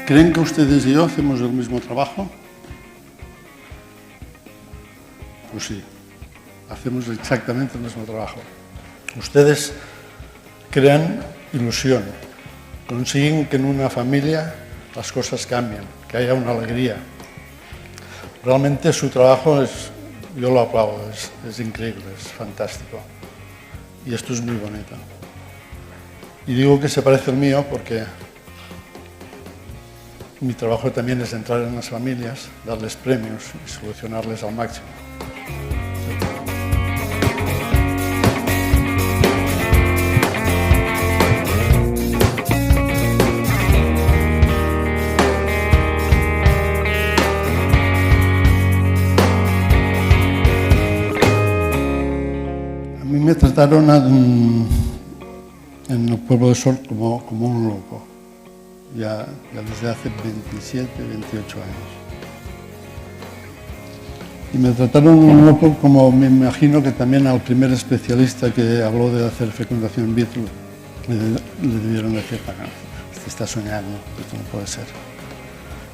¿Creen que ustedes y yo hacemos el mismo trabajo? Pues sí, hacemos exactamente el mismo trabajo. Ustedes crean ilusión, consiguen que en una familia las cosas cambien, que haya una alegría. Realmente su trabajo yo lo aplaudo, es increíble, es fantástico. Y esto es muy bonito. Y digo que se parece al mío porque mi trabajo también es entrar en las familias, darles premios y solucionarles al máximo. A mí me trataron en el pueblo de Sort como un loco. Ya desde hace 27, 28 años. Y me trataron un loco como me imagino que también al primer especialista que habló de hacer fecundación in vitro le debieron decir, este está soñando, esto no puede ser.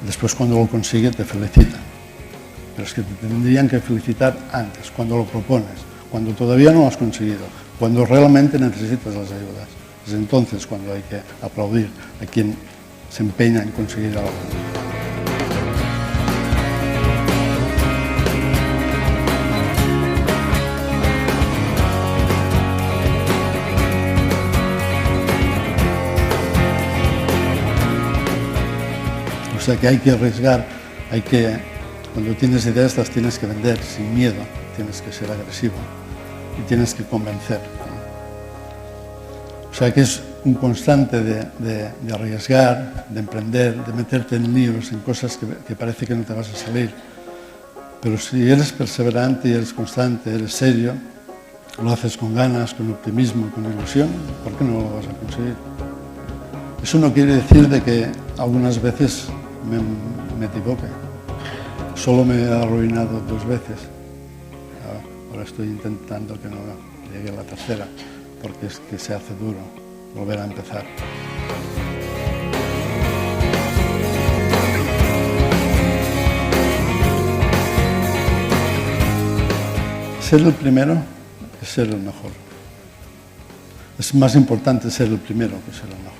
Después cuando lo consigue te felicitan. Pero es que te tendrían que felicitar antes, cuando lo propones, cuando todavía no lo has conseguido, cuando realmente necesitas las ayudas. Es entonces cuando hay que aplaudir a quien se empeña en conseguir algo. O sea que hay que arriesgar, cuando tienes ideas las tienes que vender sin miedo, tienes que ser agresivo y tienes que convencer. O sea que es un constante de arriesgar, de emprender, de meterte en líos, en cosas que parece que no te vas a salir. Pero si eres perseverante y eres constante, eres serio, lo haces con ganas, con optimismo, con ilusión, ¿por qué no lo vas a conseguir? Eso no quiere decir de que algunas veces me equivoque. Solo me he arruinado 2 veces. Ahora estoy intentando que no llegue a la tercera, porque es que se hace duro volver a empezar. Ser el primero es ser el mejor. Es más importante ser el primero que ser el mejor.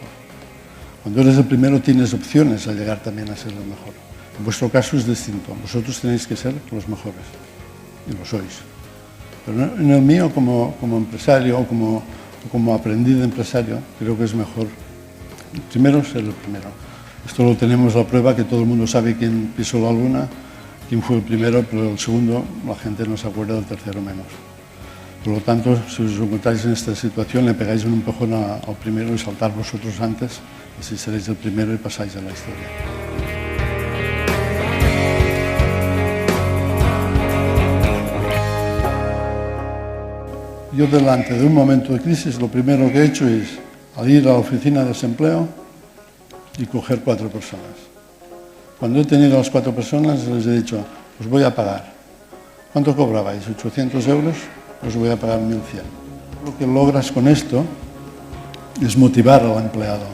Cuando eres el primero tienes opciones a llegar también a ser el mejor. En vuestro caso es distinto. Vosotros tenéis que ser los mejores. Y lo sois. Pero en el mío como empresario o como aprendiz de empresario, creo que es mejor primero ser el primero. Esto lo tenemos a prueba que todo el mundo sabe quién pisó la luna, quién fue el primero, pero el segundo la gente no se acuerda, del tercero menos. Por lo tanto, si os encontráis en esta situación, le pegáis un empujón al primero y saltar vosotros antes, y así seréis el primero y pasáis a la historia. Yo delante de un momento de crisis lo primero que he hecho es ir a la oficina de desempleo y coger 4 personas. Cuando he tenido a las 4 personas les he dicho, os voy a pagar. ¿Cuánto cobrabais? 800 euros, os voy a pagar 1.100. Lo que logras con esto es motivar al empleado.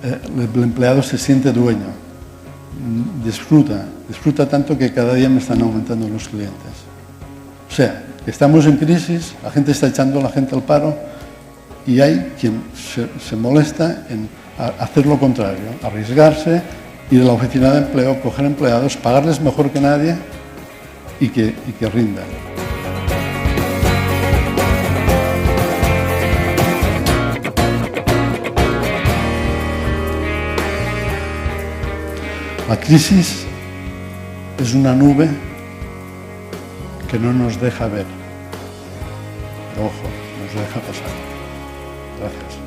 El empleado se siente dueño, disfruta tanto que cada día me están aumentando los clientes. O sea, estamos en crisis, la gente está echando a la gente al paro y hay quien se molesta en hacer lo contrario, arriesgarse, ir a la oficina de empleo, coger empleados, pagarles mejor que nadie y que rindan. La crisis es una nube que no nos deja ver. Ojo, nos deja pasar. Gracias.